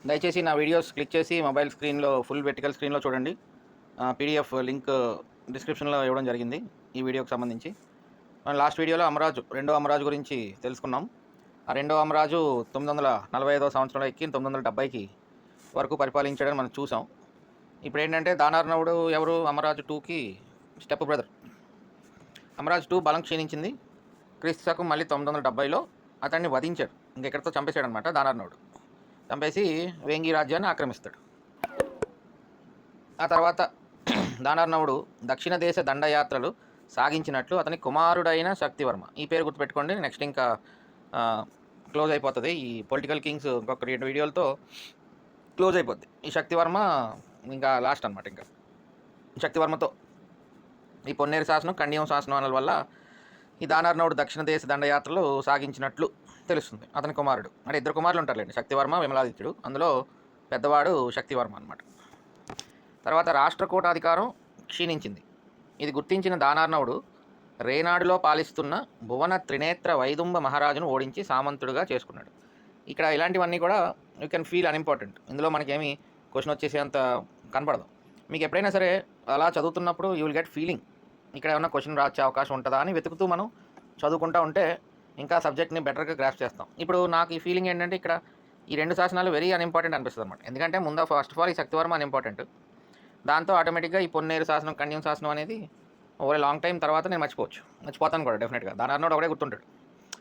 దయచేసి నా videos click చేసి మొబైల్ స్క్రీన్లో ఫుల్ వెర్టికల్ స్క్రీన్లో చూడండి. పీడిఎఫ్ లింక్ డిస్క్రిప్షన్లో ఇవ్వడం జరిగింది ఈ వీడియోకి సంబంధించి. మనం లాస్ట్ వీడియోలో అమరాజు రెండో అమరాజు గురించి తెలుసుకున్నాం. ఆ రెండో అమరాజు 945వ సంవత్సరంలో ఎక్కి 970కి వరకు పరిపాలించాడని మనం చూసాం. ఇప్పుడు ఏంటంటే దానార్ణవుడు ఎవరు? అమరాజు 2కి స్టెప్ బ్రదర్. అమరాజు 2 బలం క్షీణించింది. క్రీస్తు శకం మళ్ళీ 970లో అతన్ని వధించాడు. ఇంకెక్కడితో చంపేశాడు అనమాట దానార్ణవుడు. చంపేసి వేంగి రాజ్యాన్ని ఆక్రమిస్తాడు. ఆ తర్వాత దానార్ణవుడు దక్షిణ దేశ దండయాత్రలు సాగించినట్లు అతని కుమారుడైన శక్తివర్మ. ఈ పేరు గుర్తుపెట్టుకోండి. నెక్స్ట్ ఇంకా క్లోజ్ అయిపోతుంది. ఈ పొలిటికల్ కింగ్స్ ఇంకొక 2 వీడియోలతో క్లోజ్ అయిపోద్ది. ఈ శక్తివర్మ ఇంకా లాస్ట్ అనమాట. ఇంకా శక్తివర్మతో ఈ పొన్నేరు శాసనం, కన్యం శాసనాల వల్ల ఈ దానార్ణవుడు దక్షిణ దేశ దండయాత్రలు సాగించినట్లు తెలుస్తుంది. అతని కుమారుడు అంటే 2 కుమారులు ఉంటారులేండి, శక్తివర్మ, విమలాదిత్యుడు. అందులో పెద్దవాడు శక్తివర్మ అనమాట. తర్వాత రాష్ట్రకూట అధికారం క్షీణించింది. ఇది గుర్తించిన దానార్ణవుడు రేనాడులో పాలిస్తున్న భువన త్రినేత్ర వైదుంబ మహారాజును ఓడించి సామంతుడుగా చేసుకున్నాడు. ఇక్కడ ఇలాంటివన్నీ కూడా యూ కెన్ ఫీల్ అన్ఇంపార్టెంట్. ఇందులో మనకేమి క్వశ్చన్ వచ్చేసేంత కనపడదు. మీకు ఎప్పుడైనా సరే అలా చదువుతున్నప్పుడు యూ విల్ గెట్ ఫీలింగ్ ఇక్కడ ఏమైనా క్వశ్చన్ రాచ్చే అవకాశం ఉంటుందా అని వెతుకుతూ మనం చదువుకుంటూ ఉంటే ఇంకా సబ్జెక్ట్ని బెటర్గా గ్రాస్ప్ చేస్తాం. ఇప్పుడు నాకు ఈ ఫీలింగ్ ఏంటంటే ఇక్కడ ఈ 2 శాసనాలు వెరీ అన్ఇంపార్టెంట్ అనిపిస్తుంది అనమాట. ఎందుకంటే ముందు ఫస్ట్ ఆఫ్ ఆల్ ఈ శక్తివర్మ అన్ఇంపార్టెంట్. దాంతో ఆటోమేటిక్గా ఈ పొన్నేరు శాసనం, కన్యం శాసనం అనేది ఓవర్ లాంగ్ టైం తర్వాత నేను మర్చిపోతాను కూడా డెఫినెట్గా. దానార్ణవుడు ఒకటే గుర్తుంటాడు.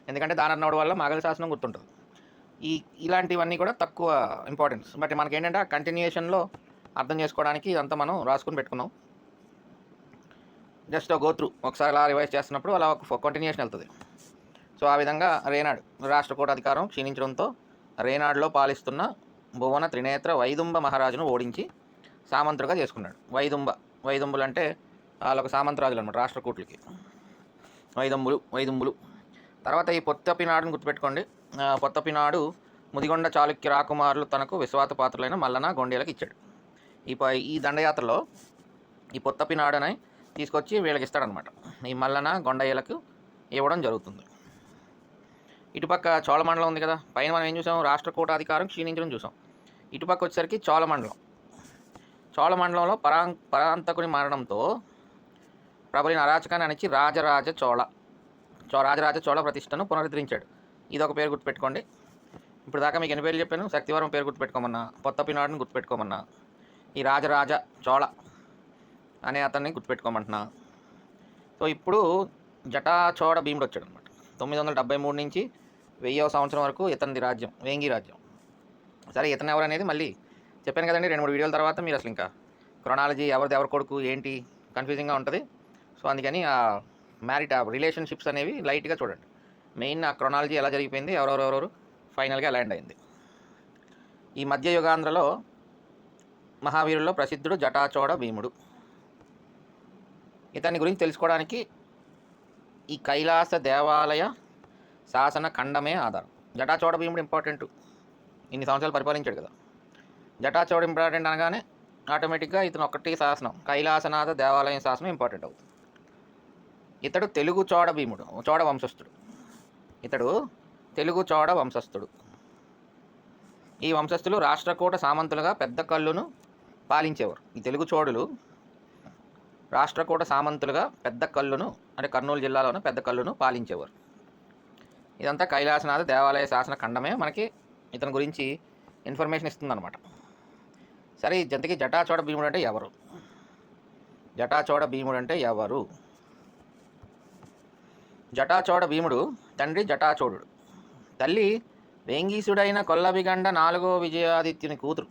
ఎందుకంటే దానార్ణవుడు వల్ల మాగధ శాసనం గుర్తుంటుంది. ఇలాంటివన్నీ కూడా తక్కువ ఇంపార్టెన్స్. బట్ మనకేంటంటే ఆ కంటిన్యూషన్లో అర్థం చేసుకోవడానికి ఇదంతా మనం రాసుకుని పెట్టుకున్నాం. జస్ట్ గో త్రూ ఒకసారి అలా రివైజ్ చేస్తున్నప్పుడు అలా ఒక కంటిన్యూషన్ వెళ్తుంది. సో ఆ విధంగా రేనాడు రాష్ట్రకూట అధికారం క్షీణించడంతో రేనాడులో పాలిస్తున్న భువన త్రినేత్ర వైదుంబ మహారాజును ఓడించి సామంతుడుగా చేసుకున్నాడు. వైదుంబులు అంటే వాళ్ళొక సామంతరాజులు అనమాట రాష్ట్రకూట్లకి. వైదుంబులు. తర్వాత ఈ పొత్తపినాడుని గుర్తుపెట్టుకోండి. పొత్తపినాడు ముదిగొండ చాళుక్య రాకుమారులు తనకు విశ్వాసపాత్రులైన మల్లన, గొండేలకు ఇచ్చాడు. ఈ దండయాత్రలో ఈ పొత్తపినాడు అని తీసుకొచ్చి వీళ్ళకి ఇస్తాడనమాట. ఈ మల్లన, గొండయ్యలకు ఇవ్వడం జరుగుతుంది. ఇటుపక్క చోళమండలం ఉంది కదా, పైన మనం ఏం చూసాం? రాష్ట్రకూట అధికారం క్షీణించడం చూసాం. ఇటుపక్క వచ్చేసరికి చోళమండలంలో పరాంతకుని మరణంతో ప్రబలిన అరాచకాన్ని అణిచి రాజరాజ చోళ ప్రతిష్టను పునరుద్ధరించాడు. ఇది ఒక పేరు గుర్తుపెట్టుకోండి. ఇప్పుడు దాకా మీకు ఎన్ని పేర్లు చెప్పాను? శక్తివరం పేరు గుర్తుపెట్టుకోమన్నా, పొత్తపినాడుని గుర్తుపెట్టుకోమన్నా, ఈ రాజరాజ చోళ అనే అతన్ని గుర్తుపెట్టుకోమంటున్నా. సో ఇప్పుడు జటాచోళ భీముడు వచ్చాడు అనమాట. 973 నుంచి 1000వ సంవత్సరం వరకు ఇతనిది రాజ్యం, వేంగి రాజ్యం. సరే, ఇతను ఎవరు అనేది మళ్ళీ చెప్పాను కదండి 2-3 వీడియోల తర్వాత. మీరు అసలు ఇంకా క్రొనాలజీ ఎవరి కొడుకు ఏంటి కన్ఫ్యూజింగ్గా ఉంటుంది. సో అందుకని ఆ రిలేషన్షిప్స్ అనేవి లైట్గా చూడండి. మెయిన్ ఆ క్రొనాలజీ ఎలా జరిగిపోయింది, ఎవరెవరు ఫైనల్గా ల్యాండ్ అయింది. ఈ మధ్యయుగాంధ్రలో మహావీరుల్లో ప్రసిద్ధుడు జటాచోళ భీముడు. ఇతని గురించి తెలుసుకోవడానికి ఈ కైలాస దేవాలయ శాసన ఖండమే ఆధారం. జటాచోళ భీముడు ఇంపార్టెంట్. ఇన్ని సంవత్సరాలు పరిపాలించాడు కదా. జటాచోళ ఇంపార్టెంట్ అనగానే ఆటోమేటిక్గా ఇతను ఒకటి శాసనం, కైలాసనాథ దేవాలయం శాసనం ఇంపార్టెంట్ అవుతుంది. ఇతడు తెలుగు చోళ వంశస్థుడు. ఈ వంశస్థులు రాష్ట్రకూట సామంతులుగా పెద్ద కళ్ళును పాలించేవారు. ఈ తెలుగు చోడులు రాష్ట్రకూట సామంతులుగా పెద్ద కళ్ళును అంటే కర్నూలు జిల్లాలోని పెద్ద కళ్ళును పాలించేవారు. ఇదంతా కైలాసనాథ దేవాలయ శాసన ఖండమే మనకి ఇతని గురించి ఇన్ఫర్మేషన్ ఇస్తుందన్నమాట. సరే, జంతకి జటాచోళ భీముడు అంటే ఎవరు? జటాచోళ భీముడు తండ్రి జటాచోడుడు, తల్లి వేంగీసుడైన కొల్లబిగండ 4వ విజయాదిత్యుని కూతురు.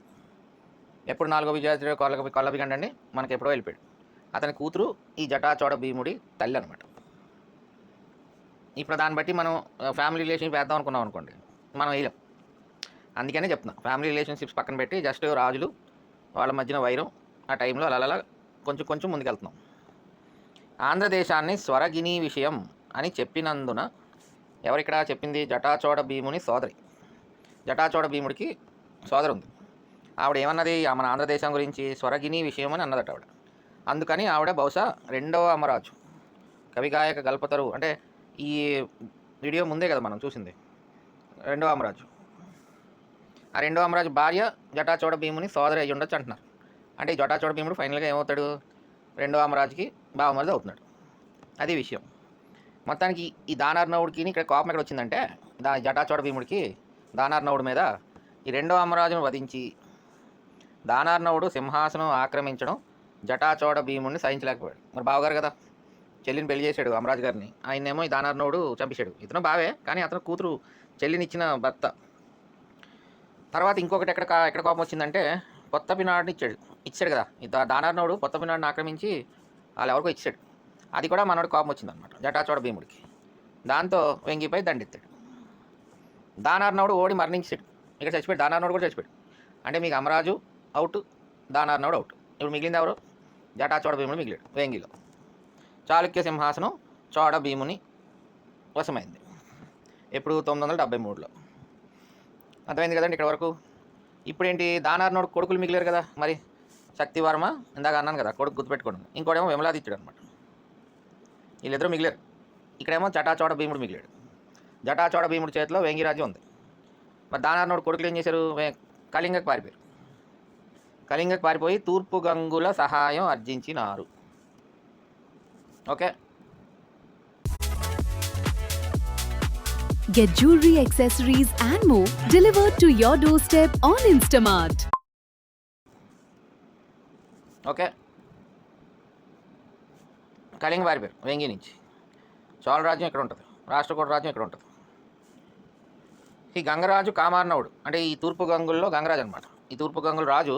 ఎప్పుడు 4వ విజయాదిత్యుడు కొల్లబిగండ అండి, మనకి ఎప్పుడో వెళ్ళిపోయాడు. అతని కూతురు ఈ జటాచోళ భీముడి తల్లి అనమాట. ఇప్పుడు దాన్ని బట్టి మనం ఫ్యామిలీ రిలేషన్షిప్ వేద్దాం అనుకున్నాం అనుకోండి, మనం వేయలేం. అందుకనే చెప్తున్నా, ఫ్యామిలీ రిలేషన్షిప్స్ పక్కన పెట్టి జస్ట్ రాజులు వాళ్ళ మధ్యన వైరం ఆ టైంలో అలా కొంచెం ముందుకెళ్తున్నాం. ఆంధ్రదేశాన్ని స్వరగిని విషయం అని చెప్పినందున ఎవరిక్కడ చెప్పింది? జటాచోళ భీముని సోదరి. జటాచోళ భీముడికి సోదరు ఉంది. ఆవిడ ఏమన్నది? మన ఆంధ్రదేశం గురించి స్వరగిని విషయం అని అన్నదట ఆవిడ. అందుకని ఆవిడ బహుశా 2వ అమరాజు, కవిగాయక గల్పతరు అంటే ఈ వీడియో ముందే కదా మనం చూసింది, 2వ అమరాజు. ఆ రెండో అమరాజు భార్య జటాచోడ భీముని సోదరి అయ్యి ఉండొచ్చు అంటున్నారు. అంటే ఈ జటాచోడ భీముడు ఫైనల్గా ఏమవుతాడు, రెండో అమరాజుకి బావమరిది అవుతున్నాడు. అది విషయం. మొత్తానికి ఈ దానార్నవుడికి ఇక్కడ కోపం ఎక్కడ వచ్చిందంటే, జటాచోడ భీముడికి దానార్నవుడి మీద ఈ రెండో అమరాజును వధించి దానార్నవుడు సింహాసనం ఆక్రమించడం జటాచోడ భీముడిని సహించలేకపోయాడు. మరి బావగారు కదా, చెల్లిని పెళ్లి చేశాడు అమరాజు గారిని, ఆయనేమో ఈ దానార్నవుడు చంపేశాడు. ఇతను బావే, కానీ అతను కూతురు చెల్లినిచ్చిన భర్త. తర్వాత ఇంకొకటి ఎక్కడ కోపం వచ్చిందంటే, కొత్త పినాడిని ఇచ్చాడు కదా, ఈ దానార్నవుడు కొత్త పినాడిని ఆక్రమించి వాళ్ళు ఎవరికో ఇచ్చాడు. అది కూడా మనోడు కోపం వచ్చిందనమాట జటాచోడ భీముడికి. దాంతో వెంగిపై దండెత్తాడు. దానార్నవుడు ఓడి మరణించాడు. ఇక్కడ చచ్చిపోయాడు. దానార్నవుడు కూడా చచ్చిపోయాడు. అంటే మీకు అమరాజు అవుట్, దానార్నవుడు అవుట్. ఇప్పుడు మిగిలింది ఎవరు, జటాచోడ భీముడు మిగిలాడు వేంగిలో. చాళుక్య సింహాసనం చోడ భీముని వశమైంది ఎప్పుడు 973లో. అర్థమైంది కదండి ఇక్కడ వరకు. ఇప్పుడేంటి, దానార్నవుడు కొడుకులు మిగిలారు కదా, మరి శక్తివర్మ ఇందాక అన్నాను కదా కొడుకు గుర్తుపెట్టుకోండి, ఇంకోటేమో విమలాదిత్యుడు అనమాట. వీళ్ళిద్దరూ మిగిలారు. ఇక్కడేమో జటాచోడ భీముడు మిగిలాడు. జటాచోడ భీముడి చేతిలో వేంగి రాజ్యం ఉంది. మరి దానార్నవుడు కొడుకులు ఏం చేశారు, కళింగకు పారిపోయారు. కళింగకు పారిపోయి తూర్పు గంగుల సహాయం అర్జించినారు. Okay. Get jewelry, accessories and more delivered to your doorstep on Instamart. Okay. Kalinga పారిపోయారు వేంగి నుంచి. చోళ రాజ్యం ఇక్కడ ఉంటుంది, రాష్ట్రకూట రాజ్యం ఇక్కడ ఉంటుంది. ఈ గంగరాజు కామార్నవుడు అంటే ఈ తూర్పు గంగుల్లో గంగరాజు అనమాట. ఈ తూర్పు గంగుల రాజు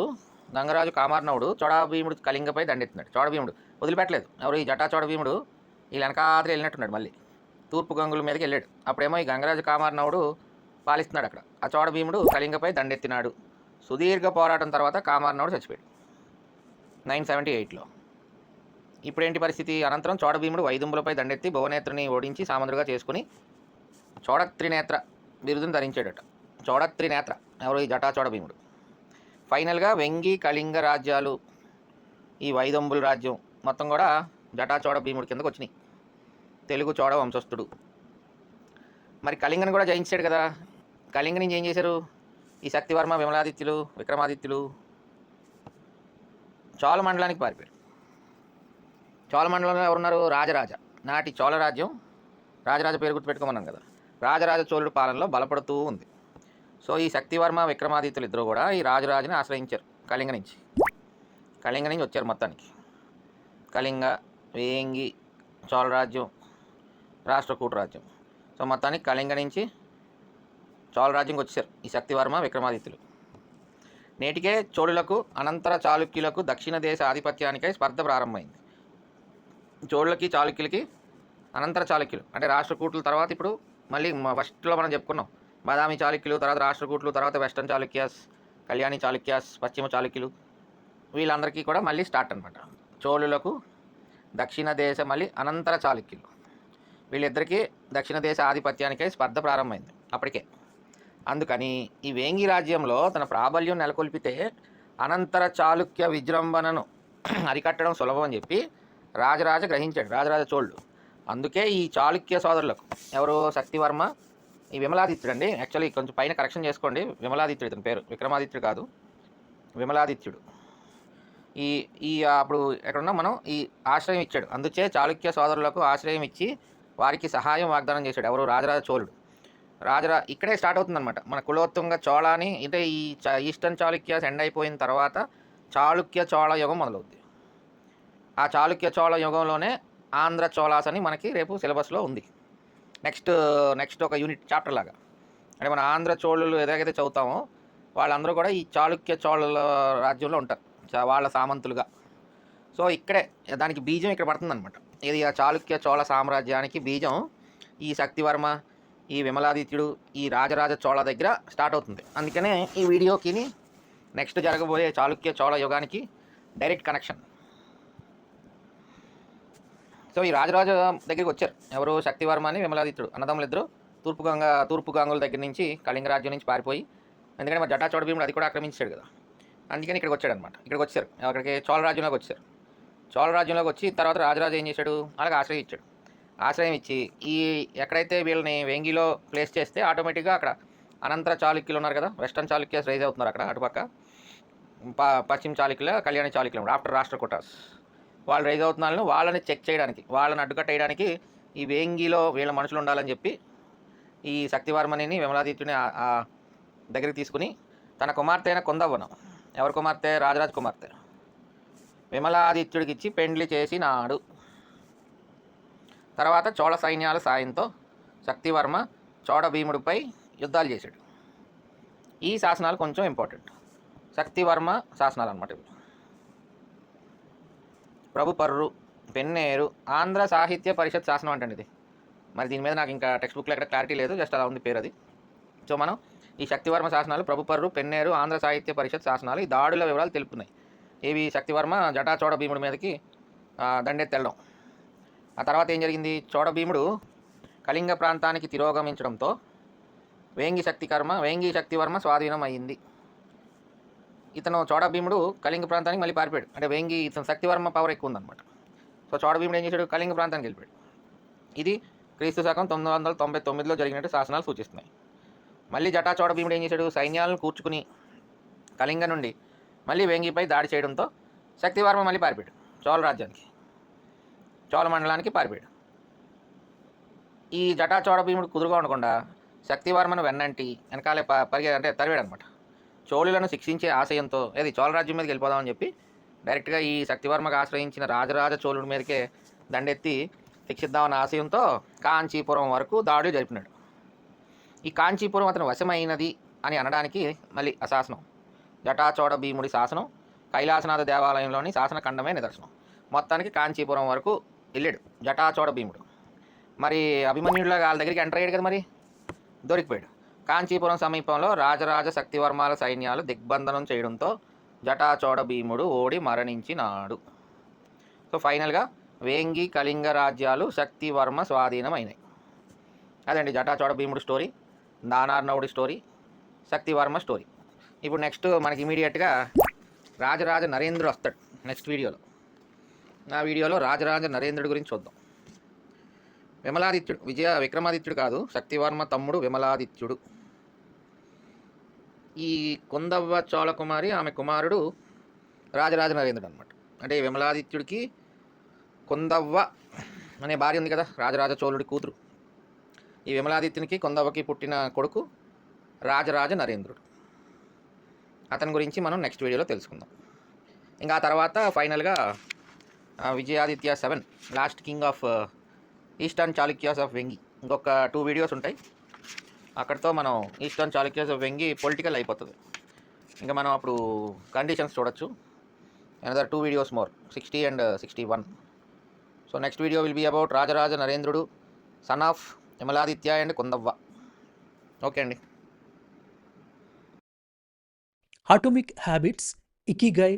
గంగరాజు కామార్నవుడు చోడభీముడు కళింగపై దండెత్తున్నాడు. చోడభీముడు వదిలిపెట్టలేదు. ఎవరు, ఈ జటాచోడ భీముడు వీళ్ళు వెనకాతలు వెళ్ళినట్టున్నాడు. మళ్ళీ తూర్పు గంగుల మీదకి వెళ్ళాడు. అప్పుడేమో ఈ గంగరాజు కామార్నవుడు పాలిస్తున్నాడు అక్కడ. ఆ చోడ భీముడు కళింగపై దండెత్తినాడు. సుదీర్ఘ పోరాటం తర్వాత కామార్నవుడు చచ్చిపోయాడు 978లో. ఇప్పుడేంటి పరిస్థితి, అనంతరం చోడ భీముడు వైదుంబులపై దండెత్తి భువనేత్రుని ఓడించి సామంతుడిగా చేసుకుని చోడత్రినేత్ర బిరుదును ధరించాడట. చోడత్రినేత్ర ఎవరు, ఈ జటాచోడ భీముడు. ఫైనల్గా వెంగి కళింగ రాజ్యాలు, ఈ వైదంబుల రాజ్యం మొత్తం కూడా జటాచోడ భీముడి కిందకు వచ్చినాయి. తెలుగు చోడ వంశస్థుడు. మరి కళింగని కూడా జయించాడు కదా. కళింగ నుంచి ఏం చేశారు, ఈ శక్తివర్మ, విమలాదిత్యులు, విక్రమాదిత్యులు చోళ మండలానికి పారిపోయారు. చోళ మండలంలో ఎవరున్నారు, రాజరాజ. నాటి చోళ రాజ్యం, రాజరాజ పేరు గుర్తుపెట్టుకోమన్నాను కదా, రాజరాజ చోళుడి పాలనలో బలపడుతూ ఉంది. సో ఈ శక్తివర్మ, విక్రమాదిత్యులు ఇద్దరు కూడా ఈ రాజరాజుని ఆశ్రయించారు కళింగ నుంచి. కళింగ నుంచి వచ్చారు మొత్తానికి. కళింగ, వేంగి, చోళ రాజ్యం, రాష్ట్రకూట రాజ్యం. సో మొత్తానికి కళింగ నుంచి చోళ రాజ్యంకి వచ్చారు ఈ శక్తివర్మ, విక్రమాదిత్యులు. నేటికే చోళులకు, అనంతర చాళుక్యులకు దక్షిణ దేశ ఆధిపత్యానికై స్పర్ధ ప్రారంభమైంది. చోళులకి, చాళుక్యులకి, అనంతర చాళుక్యులు అంటే రాష్ట్రకూటుల తర్వాత ఇప్పుడు మళ్ళీ ఫస్ట్లో మనం చెప్పుకున్నాం బాదామి చాళుక్యులు, తర్వాత రాష్ట్రకూటులు, తర్వాత వెస్టర్న్ చాళుక్యాస్, కళ్యాణి చాళుక్యాస్, పశ్చిమ చాళుక్యులు, వీళ్ళందరికీ కూడా మళ్ళీ స్టార్ట్ అనమాట. చోళులకు దక్షిణ దేశ, మళ్ళీ అనంతర చాళుక్యులు, వీళ్ళిద్దరికీ దక్షిణ దేశ ఆధిపత్యానికై స్పర్ధ ప్రారంభమైంది అప్పటికే. అందుకని ఈ వేంగి రాజ్యంలో తన ప్రాబల్యం నెలకొల్పితే అనంతర చాళుక్య విజృంభణను అరికట్టడం సులభం అని చెప్పి రాజరాజ గ్రహించాడు, రాజరాజ చోళుడు. అందుకే ఈ చాళుక్య సోదరులకు ఎవరు, శక్తివర్మ, ఈ విమలాదిత్యుడు అండి. యాక్చువల్లీ కొంచెం పైన కరెక్షన్ చేసుకోండి, విమలాదిత్యుడు ఇతని పేరు, విక్రమాదిత్యుడు కాదు, విమలాదిత్యుడు. ఈ ఈ అప్పుడు ఎక్కడున్నా మనం ఈ ఆశ్రయం ఇచ్చాడు. అందుచే చాళుక్య సోదరులకు ఆశ్రయం ఇచ్చి వారికి సహాయం వాగ్దానం చేశాడు ఎవరు, రాజరాజ చోళుడు. ఇక్కడే స్టార్ట్ అవుతుందన్నమాట మన కులోత్తుంగ చోళాని. అంటే ఈ ఈస్టర్న్ చాళుక్యాస్ ఎండ్ అయిపోయిన తర్వాత చాళుక్య చోళ యుగం మొదలవుద్ది. ఆ చాళుక్య చోళ యుగంలోనే ఆంధ్ర చోళాస్ అని మనకి రేపు సిలబస్లో ఉంది. నెక్స్ట్ ఒక యూనిట్ చాప్టర్ లాగా. అంటే మన ఆంధ్ర చోళులు ఏదైతే చదువుతామో వాళ్ళందరూ కూడా ఈ చాళుక్య చోళుల రాజ్యంలో ఉంటారు, వాళ్ళ సామంతులుగా. సో ఇక్కడే దానికి బీజం ఇక్కడ పడుతుందన్నమాట. ఇది ఆ చాళుక్య చోళ సామ్రాజ్యానికి బీజం ఈ శక్తివర్మ, ఈ విమలాదిత్యుడు, ఈ రాజరాజ చోళ దగ్గర స్టార్ట్ అవుతుంది. అందుకనే ఈ వీడియోకి నెక్స్ట్ జరగబోయే చాళుక్య చోళ యుగానికి డైరెక్ట్ కనెక్షన్. సో ఈ రాజరాజ దగ్గరికి వచ్చారు ఎవరు, శక్తివర్మ అని విమలాదిత్యుడు, అన్నదమ్ములు ఇద్దరు. తూర్పు గంగుల దగ్గర నుంచి కళింగ రాజ్యం నుంచి పారిపోయి, ఎందుకంటే మరి జటాచోడ భీముడు అది కూడా ఆక్రమించాడు కదా, అందుకని ఇక్కడికి వచ్చాడు అనమాట. ఇక్కడికి వచ్చారు, అక్కడికి చోళ రాజ్యంలోకి వచ్చారు. చోళ రాజ్యంలోకి వచ్చి తర్వాత రాజరాజు ఏం చేశాడు, అలాగే ఆశ్రయం ఇచ్చాడు. ఆశ్రయం ఇచ్చి ఈ ఎక్కడైతే వీళ్ళని వేంగిలో ప్లేస్ చేస్తే ఆటోమేటిక్గా అక్కడ అనంతర చాళుక్యులు ఉన్నారు కదా, వెస్టర్న్ చాళుక్యస్ రైజ్ అవుతున్నారు అక్కడ అటుపక్క. పశ్చిమ చాళుక్యుల, కళ్యాణ చాళుక్యులు ఆఫ్టర్ రాష్ట్రకూటాస్ వాళ్ళు రైజ్ అవుతున్నారని వాళ్ళని చెక్ చేయడానికి, వాళ్ళని అడ్డుకట్టేయడానికి ఈ వేంగిలో వీళ్ళ మనుషులు ఉండాలని చెప్పి ఈ శక్తివర్మని విమలాదిత్యుని దగ్గరికి తీసుకుని తన కుమార్తె అయిన కొందవ్వను, ఎవరి కుమార్తె, రాజరాజ కుమార్తె విమలాదిత్యుడికి ఇచ్చి పెండ్లి చేసినాడు. తర్వాత చోళ సైన్యాల సాయంతో శక్తివర్మ చోడ భీముడిపై యుద్ధాలు చేశాడు. ఈ శాసనాలు కొంచెం ఇంపార్టెంట్, శక్తివర్మ శాసనాలు అన్నమాట ఇవి. ప్రభుపర్రు, పెన్నేరు, ఆంధ్ర సాహిత్య పరిషత్ శాసనం అంటే ఇది. మరి దీని మీద నాకు ఇంకా టెక్స్ట్ బుక్లో ఎక్కడ క్లారిటీ లేదు, జస్ట్ అలా ఉంది పేరు అది. సో మనం ఈ శక్తివర్మ శాసనాలు, ప్రభుపర్రు, పెన్నేరు, ఆంధ్ర సాహిత్య పరిషత్ శాసనాలు ఈ దాడుల వివరాలు తెలుపుతున్నాయి. ఏవి, శక్తివర్మ జటాచోడ భీముడి మీదకి దండెత్తెళ్ళడం. ఆ తర్వాత ఏం జరిగింది, చోడ భీముడు కళింగ ప్రాంతానికి తిరోగమించడంతో వేంగి శక్తివర్మ స్వాధీనం అయ్యింది. ఇతను చోడ భీముడు కళింగ ప్రాంతానికి మళ్ళీ పారిపోయాడు. అంటే వేంగి ఇతను శక్తివర్మ పవర్ ఎక్కువ ఉందన్నమాట. సో చోడ భీముడు ఏం చేశాడు, కళింగ ప్రాంతానికి వెళ్ళిపోయాడు. ఇది క్రీస్తు శకం 999లో జరిగినట్టు శాసనాలు సూచిస్తున్నాయి. మళ్ళీ జటాచోడ భీముడు ఏం చేశాడు, సైన్యాలను కూర్చుకుని కళింగ నుండి మళ్ళీ వేంగిపై దాడి చేయడంతో శక్తివర్మ మళ్ళీ పారిపోయాడు చోళ రాజ్యానికి, చోళ మండలానికి పారిపోయాడు. ఈ జటాచోడ భీముడు కుదురుగా ఉండకుండా శక్తివర్మను వెన్నంటి వెనకాలే తరివాడు అనమాట. చోళులను శిక్షించే ఆశయంతో ఏది చోళ రాజ్యం మీదకి వెళ్ళిపోదామని చెప్పి డైరెక్ట్గా ఈ శక్తివర్మకు ఆశ్రయించిన రాజరాజ చోళుడి మీదకే దండెత్తి శిక్షిద్దామన్న ఆశయంతో కాంచీపురం వరకు దాడులు జరిపినాడు. ఈ కాంచీపురం అతను వశమైనది అని అనడానికి మళ్ళీ అశాసనం జటాచోడ భీముడి శాసనం, కైలాసనాథ దేవాలయంలోని శాసన ఖండమే నిదర్శనం. మొత్తానికి కాంచీపురం వరకు వెళ్ళాడు జటాచోడ భీముడు. మరి అభిమన్యుడిలో వాళ్ళ దగ్గరికి ఎంటర్ అయ్యాడు కదా, మరి దొరికిపోయాడు. కాంచీపురం సమీపంలో రాజరాజ శక్తివర్మాల సైన్యాలు దిగ్బంధనం చేయడంతో జటాచోడ భీముడు ఓడి మరణించినాడు. సో ఫైనల్గా వేంగి కళింగ రాజ్యాలు శక్తివర్మ స్వాధీనం అయినాయి. అదండి జటాచోడ భీముడు స్టోరీ, దానార్ణవుడి స్టోరీ, శక్తివర్మ స్టోరీ. ఇప్పుడు నెక్స్ట్ మనకి ఇమీడియట్గా రాజరాజ నరేంద్రుడు వస్తాడు నెక్స్ట్ వీడియోలో. ఆ వీడియోలో రాజరాజ నరేంద్రుడి గురించి చూద్దాం. విమలాదిత్యుడు, విక్రమాదిత్యుడు కాదు, శక్తివర్మ తమ్ముడు విమలాదిత్యుడు. ఈ కొందవ్వ చోళకుమారి ఆమె కుమారుడు రాజరాజ నరేంద్రుడు అనమాట. అంటే విమలాదిత్యుడికి కొందవ్వ అనే భార్య ఉంది కదా, రాజరాజ చోళుడి కూతురు. ఈ విమలాదిత్యునికి కొందవ్వకి పుట్టిన కొడుకు రాజరాజ నరేంద్రుడు. అతని గురించి మనం నెక్స్ట్ వీడియోలో తెలుసుకుందాం. ఇంకా ఆ తర్వాత ఫైనల్గా Vijayaditya 7 last king of eastern Chalukyas of Vengi, ఇంకొక 2 వీడియోస్ ఉంటాయి. అక్కడితో మనం eastern Chalukyas of Vengi political అయిపోతుంది. ఇంకా మనం అప్పుడు కండిషన్స్ చూడొచ్చు. Another 2 videos more, 60 and 61. So next video will be about Rajaraja Narendrudu, son of Vimaladitya and Kondavva. Okay అండి. Atomic Habits, Ikigai,